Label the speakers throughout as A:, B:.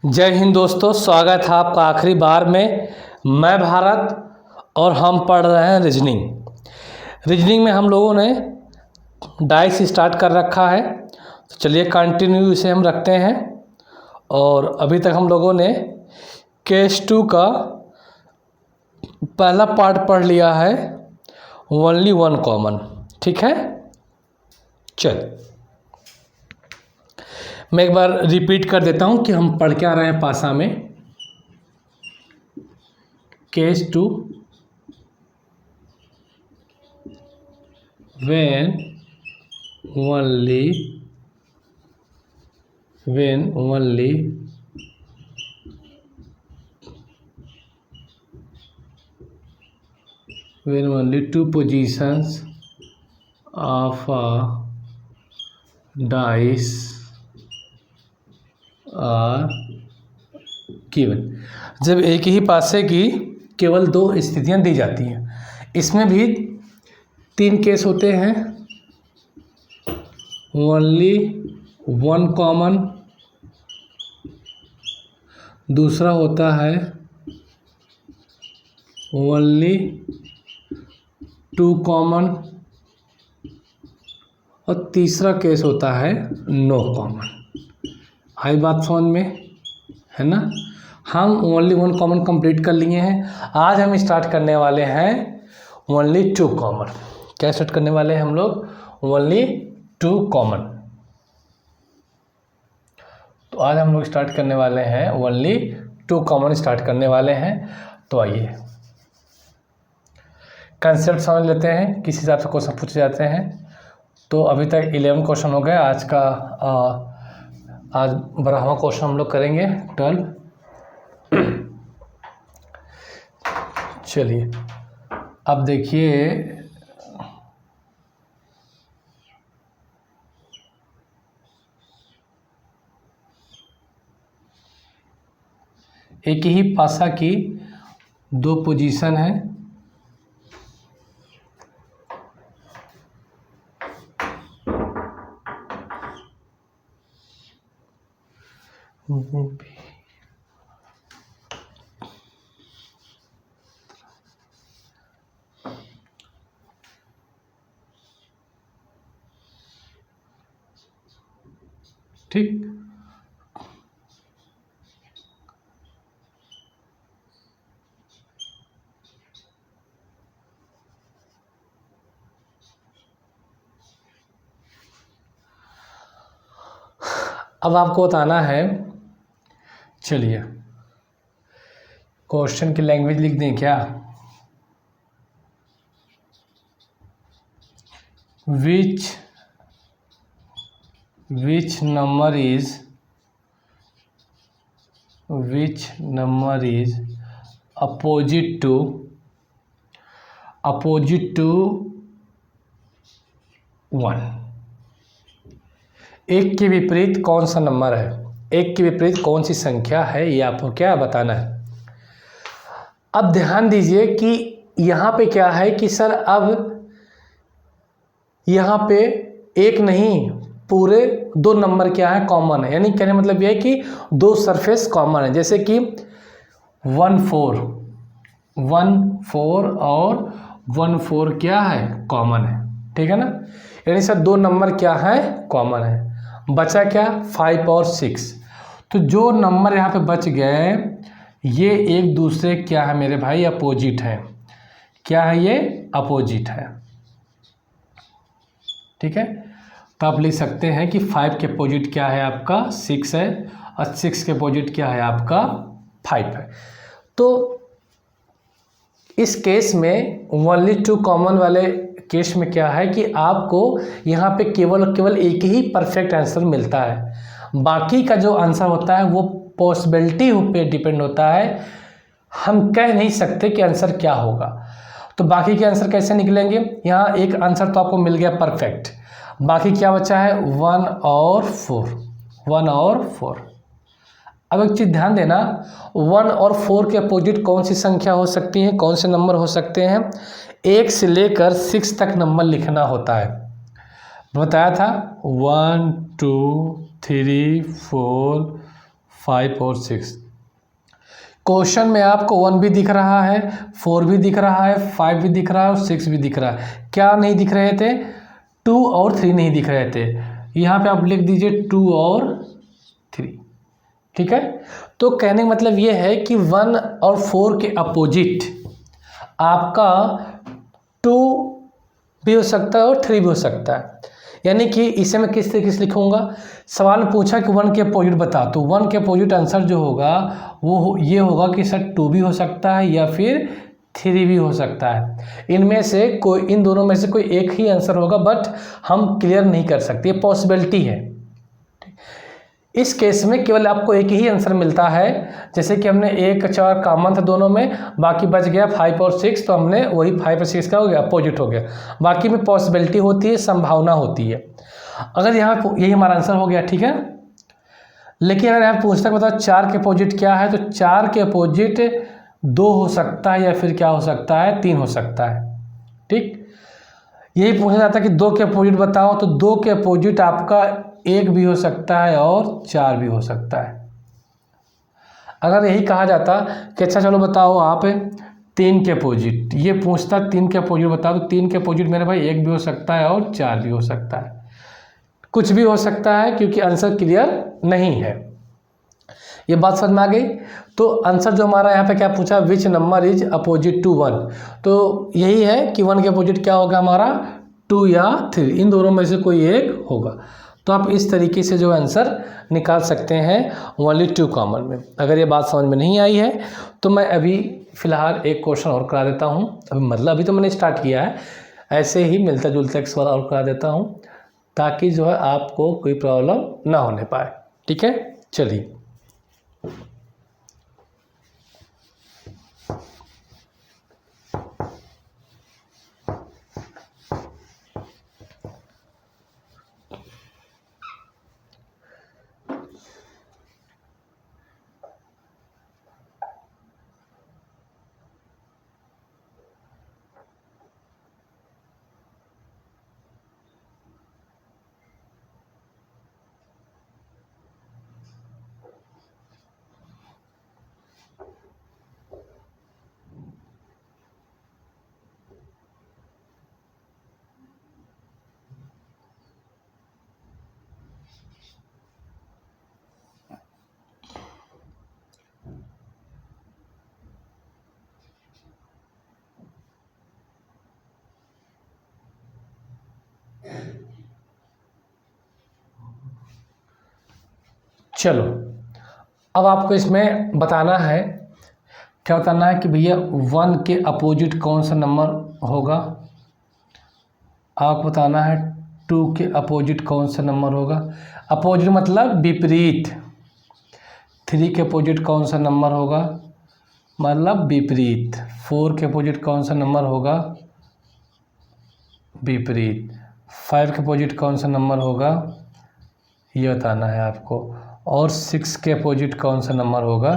A: जय हिंद दोस्तों, स्वागत है आपका आखिरी बार में। मैं भारत और हम पढ़ रहे हैं रीजनिंग में हम लोगों ने डाइस स्टार्ट कर रखा है, तो चलिए कंटिन्यू इसे हम रखते हैं। और अभी तक हम लोगों ने केस 2 का पहला पार्ट पढ़ लिया है, ओनली वन कॉमन। ठीक है, चल मैं एक बार रिपीट कर देता हूँ कि हम पढ़ क्या रहे हैं पासा में। Case 2, when only two positions of a dice are given। जब एक ही पासे की केवल दो स्थितियां दी जाती हैं। इसमें भी 3 केस होते हैं, ओनली वन कॉमन, दूसरा होता है ओनली टू कॉमन, और तीसरा केस होता है नो कॉमन। आई बात समझ में, है ना। हम ओनली वन कॉमन कंप्लीट कर लिए हैं। आज हम स्टार्ट करने वाले हैं ओनली टू कॉमन। क्या स्टार्ट करने वाले हैं हम लोग? Only two common. तो आज हम लोग स्टार्ट करने वाले हैं ओनली टू कॉमन स्टार्ट करने वाले हैं। तो आइए कंसेप्ट समझ लेते हैं, किस हिसाब से क्वेश्चन पूछे जाते हैं। तो अभी तक 11 क्वेश्चन हो गए। आज 12वां क्वेश्चन हम लोग करेंगे 12। चलिए अब देखिए, एक ही पासा की दो पोजीशन है, ठीक। अब आपको बताना है, चलिए क्वेश्चन की लैंग्वेज लिख दें क्या? which number is opposite to 1। एक के विपरीत कौन सा नंबर है, एक के विपरीत कौन सी संख्या है, ये आपको क्या बताना है। अब ध्यान दीजिए कि यहाँ पे क्या है कि सर अब यहाँ पे एक नहीं, पूरे 2 नंबर क्या है कॉमन है। यानी कहने मतलब यह है कि 2 सरफेस कॉमन है। जैसे कि 1 4 और 1 4 क्या है कॉमन है, ठीक है ना। यानी सर 2 नंबर क्या है कॉमन है। बचा क्या? 5 और 6। तो जो नंबर यहाँ पे बच गए ये एक दूसरे क्या है मेरे भाई? अपोजिट है। क्या है ये? अपोजिट है, ठीक है। तो आप लिख सकते हैं कि 5 के अपोजिट क्या है आपका? 6 है, और 6 के अपोजिट क्या है आपका? 5 है। तो इस केस में ओनली टू कॉमन वाले केस में क्या है कि आपको यहाँ पे केवल एक ही परफेक्ट आंसर मिलता है। बाकी का जो आंसर होता है वो पॉसिबिलिटी पे डिपेंड होता है। हम कह नहीं सकते कि आंसर क्या होगा। तो बाकी के आंसर कैसे निकलेंगे? यहाँ एक आंसर तो आपको मिल गया परफेक्ट, बाकी क्या बचा है? 1 और 4। अब एक चीज़ ध्यान देना, 1 और 4 के अपोजिट कौन सी संख्या हो सकती है, कौन से नंबर हो सकते हैं? 1 से लेकर 6 तक नंबर लिखना होता है। बताया था 1 2 3 4 5 और 6। क्वेश्चन में आपको 1 भी दिख रहा है, 4 भी दिख रहा है, 5 भी दिख रहा है और 6 भी दिख रहा है। क्या नहीं दिख रहे थे? 2 और 3 नहीं दिख रहे थे। यहाँ पे आप लिख दीजिए 2 और 3, ठीक है। तो कहने का मतलब ये है कि 1 और 4 के अपोजिट आपका 2 भी हो सकता है और 3 भी हो सकता है। यानी कि इसे मैं किस तरीके से लिखूंगा? सवाल पूछा कि 1 के अपोजिट बता, तो 1 के अपोजिट आंसर जो होगा वो ये होगा कि सर 2 भी हो सकता है या फिर 3 भी हो सकता है। इनमें से कोई, इन दोनों में से कोई एक ही आंसर होगा, बट हम क्लियर नहीं कर सकते, ये पॉसिबिलिटी है। इस केस में केवल आपको एक ही आंसर मिलता है। जैसे कि हमने 1 4 कॉमन था दोनों में, बाकी बच गया 5 और 6, तो हमने वही 5 और 6 का हो गया अपोजिट हो गया। बाकी में पॉसिबिलिटी होती है, संभावना होती है। अगर यहाँ यही हमारा आंसर हो गया, ठीक है। लेकिन अगर यहाँ पूछता है बताओ 4 के अपोजिट क्या है, तो 4 के अपोजिट 2 हो सकता है या फिर क्या हो सकता है, 3 हो सकता है, ठीक। यही पूछा जाता है कि 2 के अपोजिट बताओ, तो 2 के अपोजिट आपका 1 भी हो सकता है और 4 भी हो सकता है। अगर यही कहा जाता कि अच्छा चलो बताओ आप 3 के अपोजिट, ये पूछता 3 के अपोजिट बताओ, तो 3 के अपोजिट मेरे भाई 1 भी हो सकता है और 4 भी हो सकता है, कुछ भी हो सकता है, क्योंकि आंसर क्लियर नहीं है। ये बात समझ में आ गई। तो आंसर जो हमारा यहाँ पे क्या पूछा, which number is opposite to 1, तो यही है कि 1 के अपोजिट क्या होगा हमारा, 2 या 3, इन दोनों में से कोई एक होगा। तो आप इस तरीके से जो आंसर निकाल सकते हैं ओनली 2 कॉमन में। अगर ये बात समझ में नहीं आई है तो मैं अभी फ़िलहाल एक क्वेश्चन और करा देता हूँ। अभी तो मैंने स्टार्ट किया है, ऐसे ही मिलता जुलता एक सवाल और करा देता हूँ, ताकि जो है आपको कोई प्रॉब्लम ना होने पाए, ठीक है। चलिए, चलो अब आपको इसमें बताना है, क्या बताना है कि भैया 1 के अपोजिट कौन सा नंबर होगा, आपको बताना है 2 के अपोजिट कौन सा नंबर होगा, अपोजिट मतलब विपरीत। 3 के अपोजिट कौन सा नंबर होगा, मतलब विपरीत। 4 के अपोजिट कौन सा नंबर होगा, विपरीत। 5 के अपोजिट कौन सा नंबर होगा, ये बताना है आपको। और 6 के अपोजिट कौन सा नंबर होगा,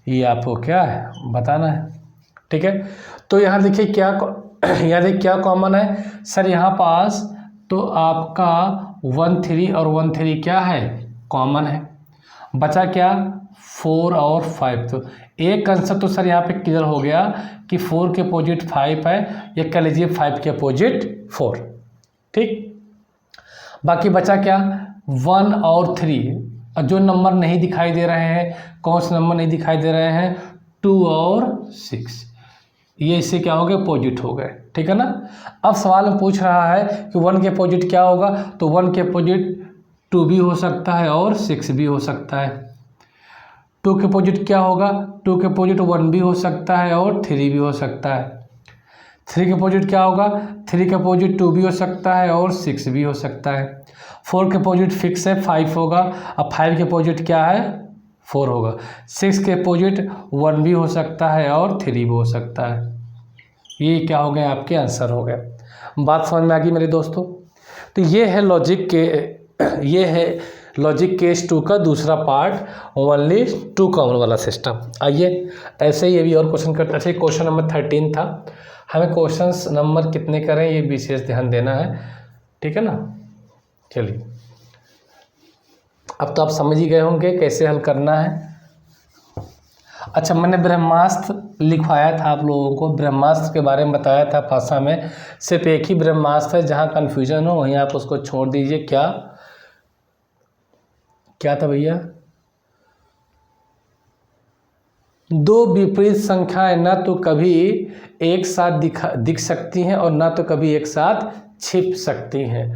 A: ये आपको क्या है बताना है, ठीक है। तो यहाँ देखिए क्या यहाँ देखिए क्या कॉमन है सर, यहाँ पास तो आपका 1 3 और 1 3 क्या है, कॉमन है। बचा क्या, 4 और 5। तो एक आंसर तो सर यहाँ पे क्लियर हो गया कि 4 के अपोजिट 5 है, या कह लीजिए 5 के अपोजिट 4, ठीक। बाकी बचा क्या, 1 और 3। जो नंबर नहीं दिखाई दे रहे हैं, कौन से नंबर नहीं दिखाई दे रहे हैं, 2 और 6, ये इससे क्या हो गए, अपोजिट हो गए, ठीक है ना। अब सवाल में पूछ रहा है कि 1 के अपोजिट क्या होगा, तो 1 के अपोजिट 2 भी हो सकता है और 6 भी हो सकता है। 2 के अपोजिट क्या होगा, 2 के अपोजिट 1 भी हो सकता है और 3 भी हो सकता है। 3 के अपोजिट क्या होगा, 3 के अपोजिट 2 भी हो सकता है और 6 भी हो सकता है। 4 के अपोजिट फिक्स है, 5 होगा। अब 5 के अपोजिट क्या है, 4 होगा। 6 के अपोजिट 1 भी हो सकता है और 3 भी हो सकता है। ये क्या हो गए, आपके आंसर हो गए। बात समझ में आ गई मेरे दोस्तों। तो ये है लॉजिक केस 2 का दूसरा पार्ट, ओनली 2 कॉमन वाला सिस्टम। आइए ऐसे ही ये भी और क्वेश्चन करते। अच्छा, क्वेश्चन नंबर 13 था। हमें क्वेश्चंस नंबर कितने करें ये विशेष ध्यान देना है, ठीक है ना। चलिए अब तो आप समझ ही गए होंगे कैसे हल करना है। अच्छा, मैंने ब्रह्मास्त्र लिखवाया था आप लोगों को, ब्रह्मास्त्र के बारे में बताया था भाषा में। सिर्फ एक ही ब्रह्मास्त्र है, जहाँ कन्फ्यूजन हो वहीं आप उसको छोड़ दीजिए। क्या क्या था भैया? दो विपरीत संख्याएं न तो कभी एक साथ दिख सकती हैं और न तो कभी एक साथ छिप सकती हैं।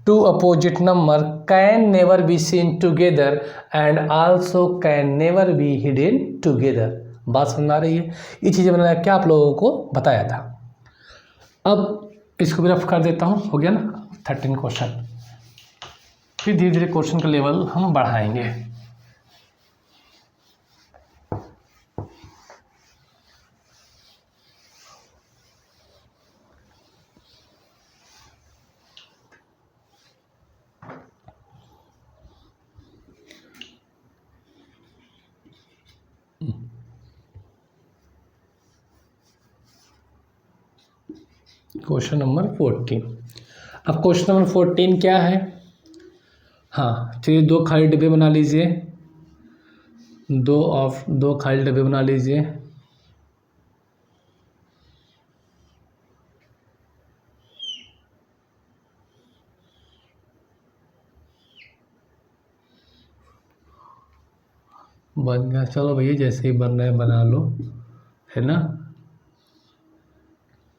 A: Two opposite number can never be seen together and also can never be hidden together. बात समझ आ रही है? ये चीज़ें मैंने क्या आप लोगों को बताया था। अब इसको भी रफ कर देता हूँ, हो गया ना 13 क्वेश्चन। फिर धीरे धीरे क्वेश्चन का लेवल हम बढ़ाएंगे। Question number 14। अब क्वेश्चन नंबर 14 क्या है? हाँ चलिए, दो खाली डब्बे बना लीजिए, दो खाली डब्बे बना लीजिए। बन गया, चलो भैया जैसे ही बन रहा है बना लो, है ना।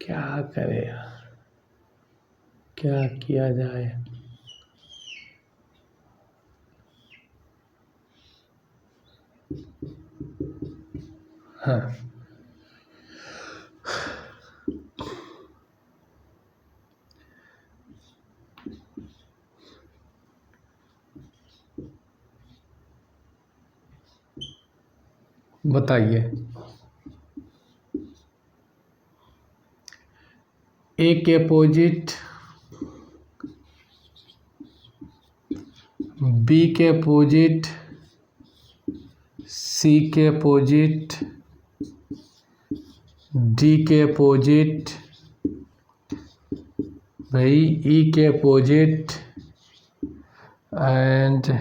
A: क्या करे यार, क्या किया जाए। हाँ बताइए। ए के अपोजिट बी के अपोजिट सी के अपोजिट डी के अपोजिट भाई ई के अपोजिट एंड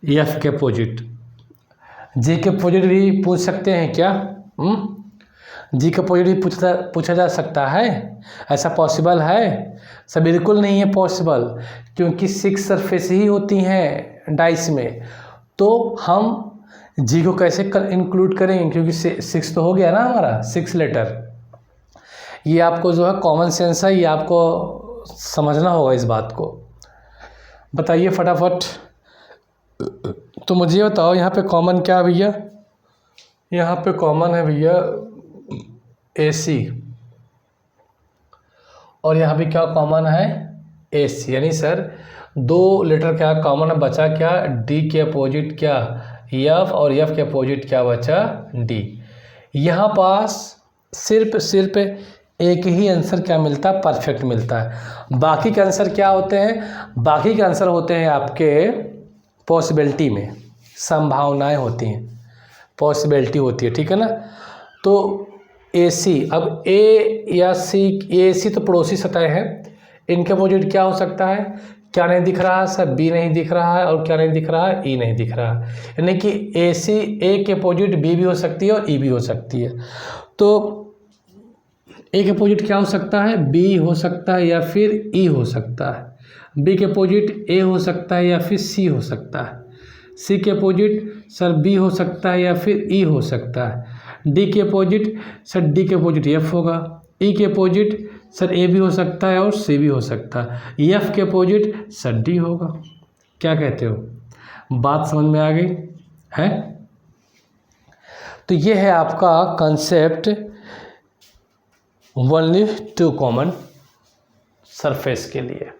A: एफ के अपोजिट। जी के अपोजिट भी पूछ सकते हैं क्या? जी के अपोजिट भी पूछा जा सकता है? ऐसा पॉसिबल है? सब बिल्कुल नहीं है पॉसिबल, क्योंकि 6 सरफेस ही होती हैं डाइस में। तो हम जी को कैसे इंक्लूड करेंगे, क्योंकि 6 तो हो गया ना हमारा, 6 लेटर। ये आपको जो है कॉमन सेंस है, ये आपको समझना होगा इस बात को। बताइए फटाफट। तो मुझे बताओ यहाँ पे कॉमन क्या है भैया? यहाँ पे कॉमन है भैया AC, और यहाँ पे क्या कॉमन है? AC। यानी सर 2 लेटर क्या कॉमन है, बचा क्या? D के अपोजिट क्या? F, और F के अपोजिट क्या बचा? D। यहाँ पास सिर्फ एक ही आंसर क्या मिलता है? परफेक्ट मिलता है। बाकी के आंसर क्या होते हैं? बाकी के आंसर होते हैं आपके पॉसिबिलिटी में, संभावनाएं होती हैं, पॉसिबिलिटी होती है, ठीक है ना। तो AC, अब A या C, AC तो पड़ोसी सतह है, इनके अपोजिट क्या हो सकता है? क्या नहीं दिख रहा है सर? B नहीं दिख रहा है, और क्या नहीं दिख रहा है? E नहीं दिख रहा है। यानी कि A के अपोजिट B भी हो सकती है और E भी हो सकती है। तो A के अपोजिट क्या हो सकता है? B हो सकता है या फिर E हो सकता है। B के अपोजिट A हो सकता है या फिर C हो सकता है। C के अपोजिट सर B हो सकता है या फिर E हो सकता है। D के अपोजिट सर D के अपोजिट F होगा। E के अपोजिट सर A भी हो सकता है और C भी हो सकता है। F के अपोजिट सर D होगा। क्या कहते हो? बात समझ में आ गई है? तो ये है आपका कंसेप्ट ओनली 2 कॉमन सरफेस के लिए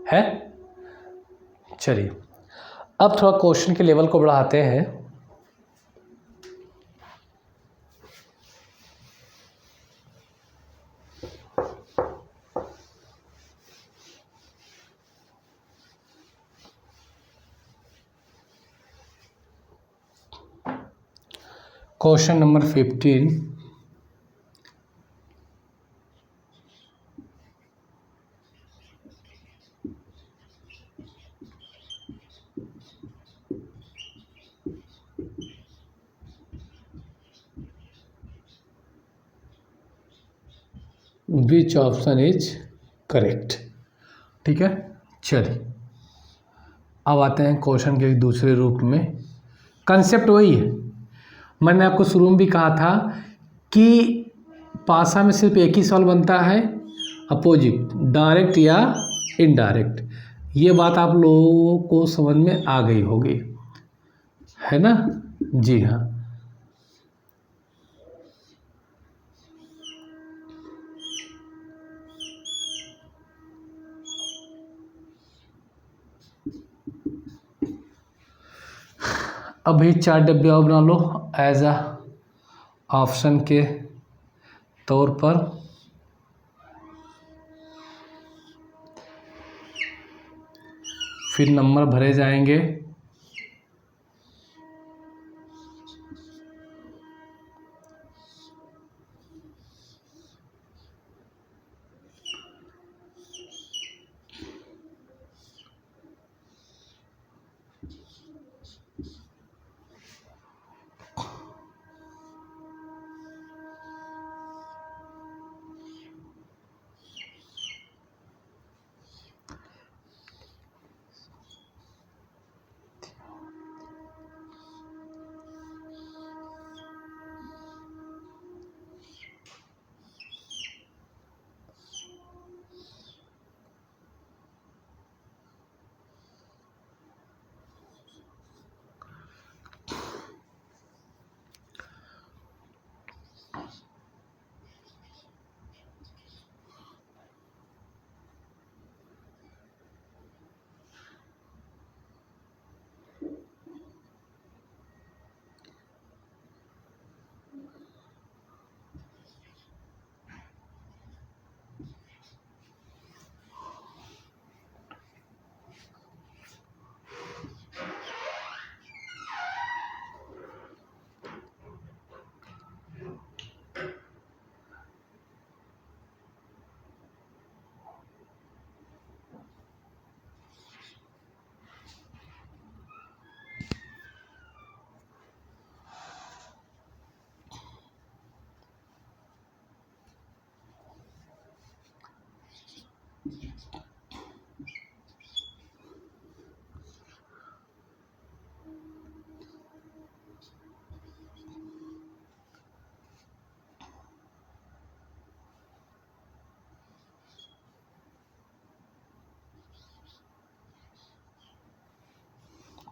A: है। चलिए अब थोड़ा क्वेश्चन के लेवल को बढ़ाते हैं। Question number 15। Which option is correct. ठीक है, चलिए अब आते हैं क्वेश्चन के दूसरे रूप में। कंसेप्ट वही है, मैंने आपको शुरू में भी कहा था कि पासा में सिर्फ एक ही सवाल बनता है, अपोजिट, डायरेक्ट या इनडायरेक्ट। ये बात आप लोगों को समझ में आ गई होगी, है ना? जी हाँ। अभी 4 डब्बे और बना लो एज अ ऑप्शन के तौर पर। फिर नंबर भरे जाएंगे।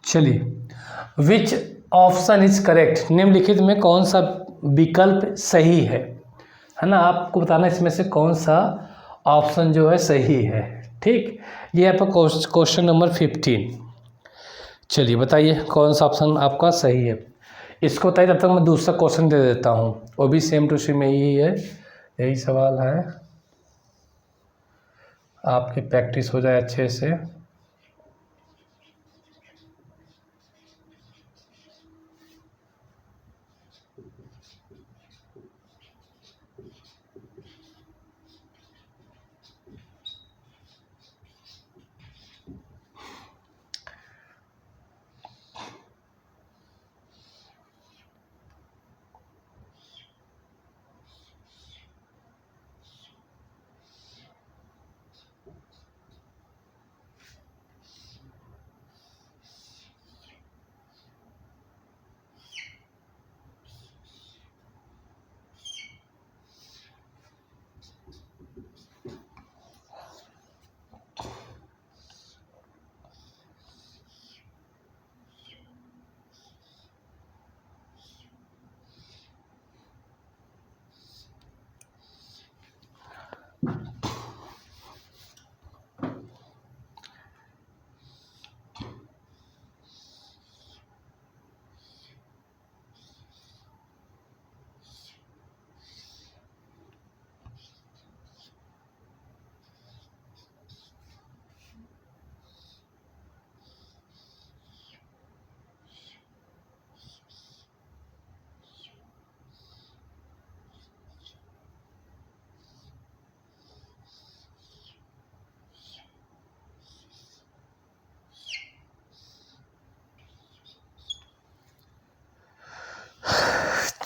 A: चलिए, विच ऑप्शन इज करेक्ट, निम्नलिखित में कौन सा विकल्प सही है ना? आपको बताना इसमें से कौन सा ऑप्शन जो है सही है। ठीक, ये आपका क्वेश्चन नंबर 15। चलिए बताइए कौन सा ऑप्शन आपका सही है। इसको बताइए, तब तक मैं दूसरा क्वेश्चन दे देता हूँ, वो भी सेम टू सेम यही है, यही सवाल है, आपकी प्रैक्टिस हो जाए अच्छे से।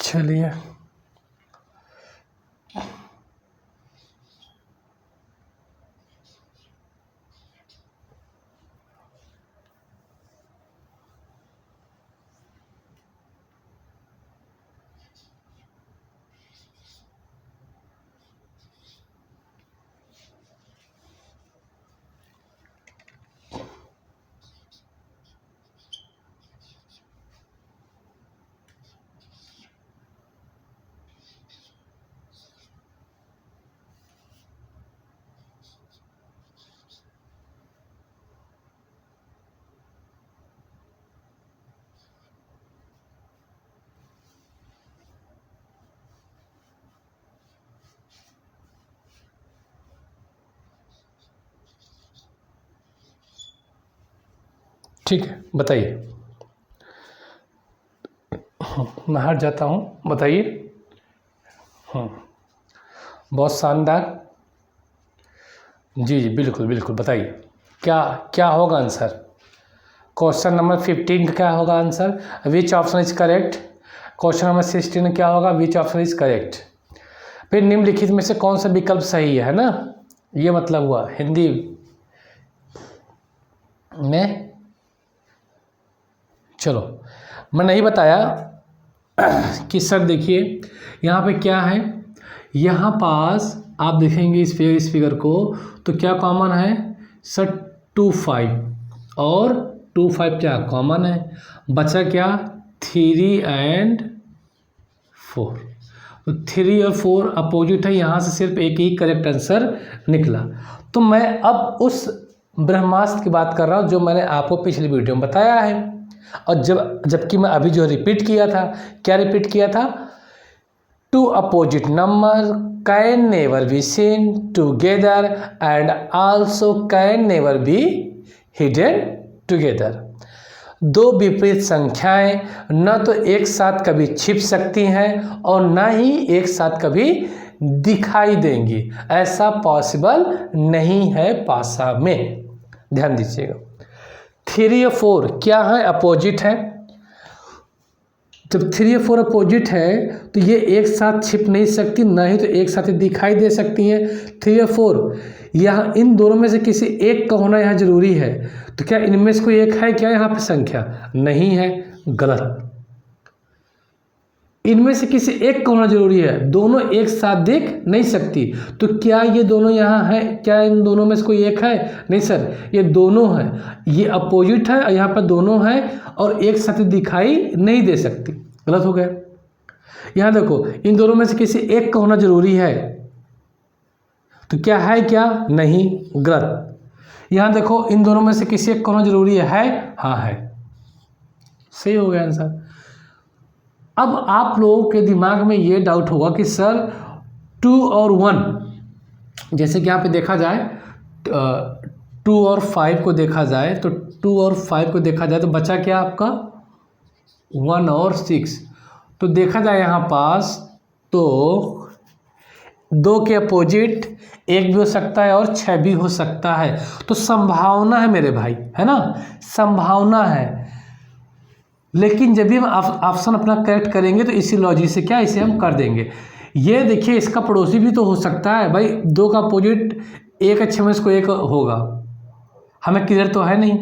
A: चलिए ठीक है, बताइए। मैं हट जाता हूँ, बताइए। बहुत शानदार। जी जी, बिल्कुल बिल्कुल, बताइए क्या क्या होगा आंसर। क्वेश्चन नंबर 15 का क्या होगा answer, which option is correct. Question number 16 क्या होगा, विच ऑप्शन इज करेक्ट। फिर निम्नलिखित में से कौन सा विकल्प सही है ना, ये मतलब हुआ हिंदी में। चलो, मैं नहीं बताया कि सर देखिए यहाँ पे क्या है, यहाँ पास आप देखेंगे इस फिगर को तो क्या कॉमन है सर, 2 5 और 2 5 क्या कॉमन है, बचा क्या 3 एंड 4। तो 3 और 4 अपोजिट है, यहाँ से सिर्फ एक ही करेक्ट आंसर निकला। तो मैं अब उस ब्रह्मास्त्र की बात कर रहा हूँ जो मैंने आपको पिछली वीडियो में बताया है, और जबकि मैं अभी जो रिपीट किया था, क्या रिपीट किया था, 2 opposite number can never be seen together and also can never be hidden together. दो विपरीत संख्याएं न तो एक साथ कभी छिप सकती हैं और न ही एक साथ कभी दिखाई देंगी, ऐसा पॉसिबल नहीं है पासा में। ध्यान दीजिएगा, 3 और 4 क्या है, अपोजिट है। जब 3 और 4 अपोजिट है तो ये एक साथ छिप नहीं सकती, ना ही तो एक साथ दिखाई दे सकती हैं। 3 और 4 यहाँ इन दोनों में से किसी एक का होना यहाँ जरूरी है। तो क्या इनमें से कोई एक है क्या यहाँ पे संख्या, नहीं है, गलत। इनमें से किसी एक का होना जरूरी है, दोनों एक साथ दिख नहीं सकती। तो क्या ये दोनों यहाँ है, क्या इन दोनों में से कोई एक है, नहीं सर, ये दोनों है, ये अपोजिट है और यहाँ पर दोनों है और एक साथ दिखाई नहीं दे सकती, गलत हो गया। यहाँ देखो इन दोनों में से किसी एक का होना जरूरी है, तो क्या है, क्या नहीं, गलत। यहाँ देखो इन दोनों में से किसी एक का होना जरूरी है, हाँ है, सही हो गया आंसर। अब आप लोगों के दिमाग में ये डाउट होगा कि सर 2 और 1, जैसे कि यहाँ पे देखा जाए 2 और 5 को देखा जाए तो 2 और 5 को देखा जाए तो बचा क्या आपका 1 और 6। तो देखा जाए यहाँ पास तो 2 के अपोजिट 1 भी हो सकता है और 6 भी हो सकता है। तो संभावना है मेरे भाई, है ना, संभावना है। लेकिन जब भी हम ऑप्शन अपना करेक्ट करेंगे तो इसी लॉजिक से क्या इसे हम कर देंगे। ये देखिए इसका पड़ोसी भी तो हो सकता है भाई, 2 का अपोजिट 1 अच्छे में इसको 1 होगा, हमें क्लियर तो है नहीं,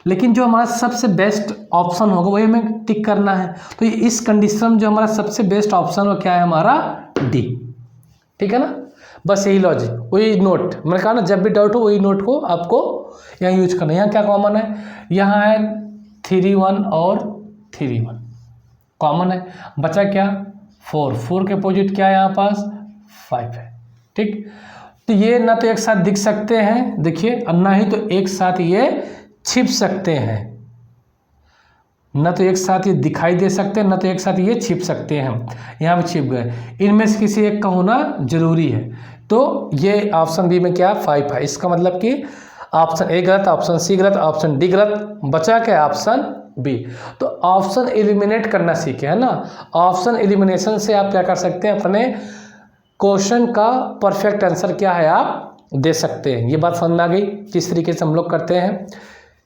A: लेकिन जो हमारा सबसे बेस्ट ऑप्शन होगा वही हमें टिक करना है। तो इस कंडीशन में जो हमारा सबसे बेस्ट ऑप्शन वो क्या है, हमारा डी। ठीक है ना, बस यही लॉजिक, वही नोट मैंने कहा ना, जब भी डाउट हो वही नोट को आपको यहाँ यूज करना है। यहाँ क्या कॉमन है, यहाँ है 3 1 और 3 1 कॉमन है, बचा क्या 4, 4 के अपोजिट क्या है यहाँ पास 5 है। ठीक, तो ये ना तो एक साथ दिख सकते हैं, देखिए, और ना ही तो एक साथ ये छिप सकते हैं, न तो एक साथ ये दिखाई दे सकते हैं, न तो एक साथ ये छिप सकते हैं। यहाँ पे छिप गए, इनमें से किसी एक का होना जरूरी है। तो ये ऑप्शन बी में क्या 5 है, इसका मतलब कि ऑप्शन ए गलत, ऑप्शन सी गलत, ऑप्शन डी गलत, बचा क्या ऑप्शन बी। तो ऑप्शन एलिमिनेट करना सीखे, है ना। ऑप्शन एलिमिनेशन से आप क्या कर सकते हैं, अपने क्वेश्चन का परफेक्ट आंसर क्या है आप दे सकते हैं। ये बात समझ में आ गई किस तरीके से हम लोग करते हैं।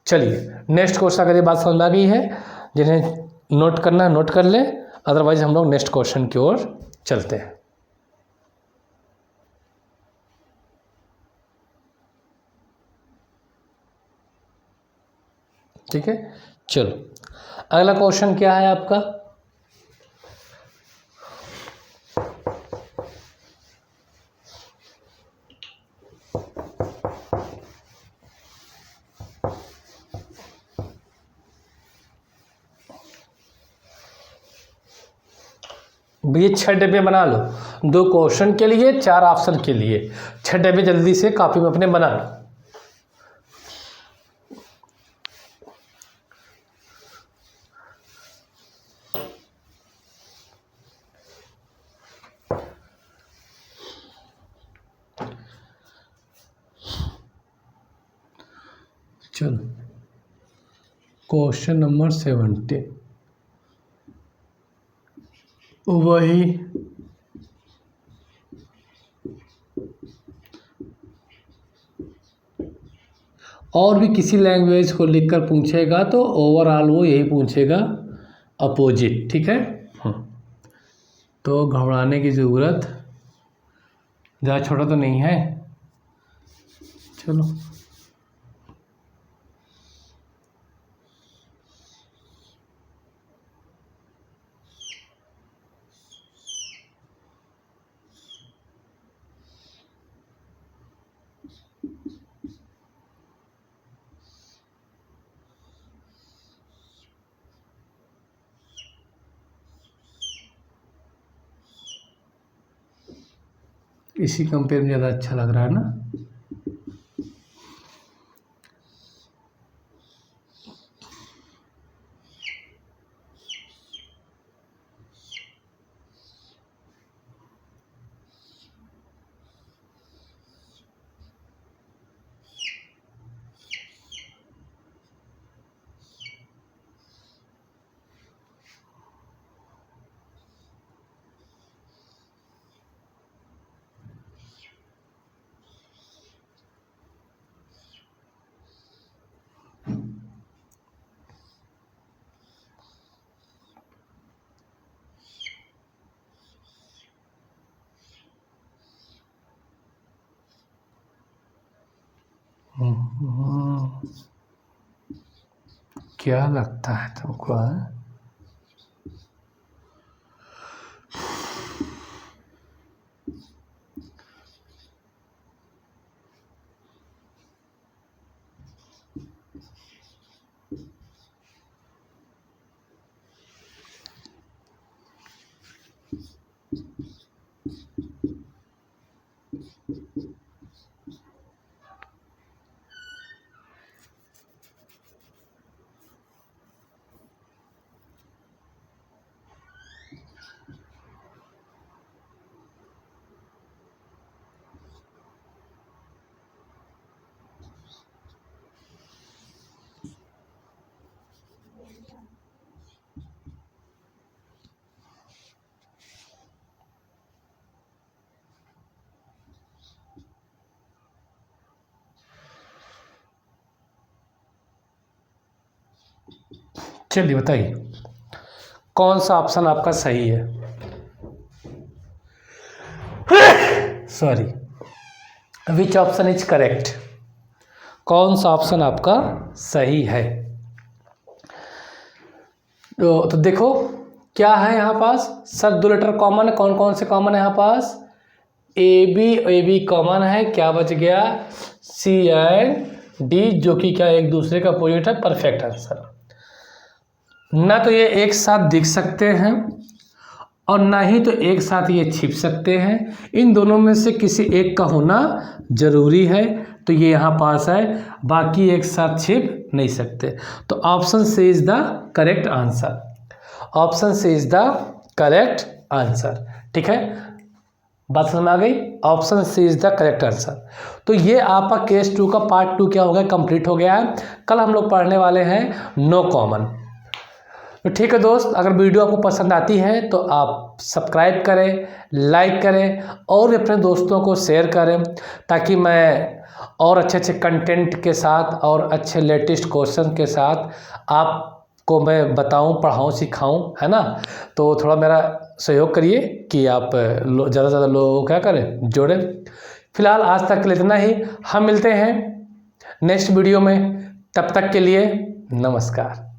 A: चलिए नेक्स्ट क्वेश्चन, अगर ये बात समझ में आ गई है, जिन्हें नोट करना है नोट कर ले, अदरवाइज हम लोग नेक्स्ट क्वेश्चन की ओर चलते हैं। ठीक है, चलो अगला क्वेश्चन क्या है आपका, ये 6 डब्बे बना लो, 2 क्वेश्चन के लिए 4 ऑप्शन के लिए, 6 डब्बे जल्दी से कॉपी में अपने बना लो। चलो क्वेश्चन नंबर 17 वही और भी किसी लैंग्वेज को लिखकर पूछेगा तो ओवरऑल वो यही पूछेगा, अपोजिट। ठीक है, तो घबराने की ज़रूरत ज़्यादा छोटा तो नहीं है। चलो इसी कंपेयर में ज़्यादा अच्छा लग रहा है ना। क्या लगता है तुमको? चलिए बताइए कौन सा ऑप्शन आपका सही है। Sorry, which option is correct? कौन सा ऑप्शन आपका सही है? तो देखो क्या है यहाँ पास सर, 2 लेटर कॉमन है। कौन कौन से कॉमन है यहाँ पास? ए बी कॉमन है। क्या बच गया? सी एंड डी, जो कि क्या एक दूसरे का अपोजिट है। Perfect answer. ना तो ये एक साथ दिख सकते हैं और ना ही तो एक साथ ये छिप सकते हैं। इन दोनों में से किसी एक का होना जरूरी है, तो ये यहाँ पास है। बाकी एक साथ छिप नहीं सकते। तो option C is the correct answer. Option C is the correct answer. ठीक है, बात समझ में आ गई? Option C is the correct answer. तो ये आपका केस 2 का पार्ट 2 क्या हो गया? कंप्लीट हो गया है। कल हम लोग पढ़ने वाले हैं नो कॉमन। तो ठीक है दोस्त, अगर वीडियो आपको पसंद आती है तो आप सब्सक्राइब करें, लाइक करें और अपने दोस्तों को शेयर करें, ताकि मैं और अच्छे अच्छे कंटेंट के साथ और अच्छे लेटेस्ट क्वेश्चन के साथ आपको मैं बताऊं, पढ़ाऊं, सिखाऊं, है ना। तो थोड़ा मेरा सहयोग करिए कि आप ज़्यादा से ज़्यादा लोगों को क्या करें, जोड़ें। फिलहाल आज तक के लिए इतना ही। हम मिलते हैं नेक्स्ट वीडियो में। तब तक के लिए नमस्कार।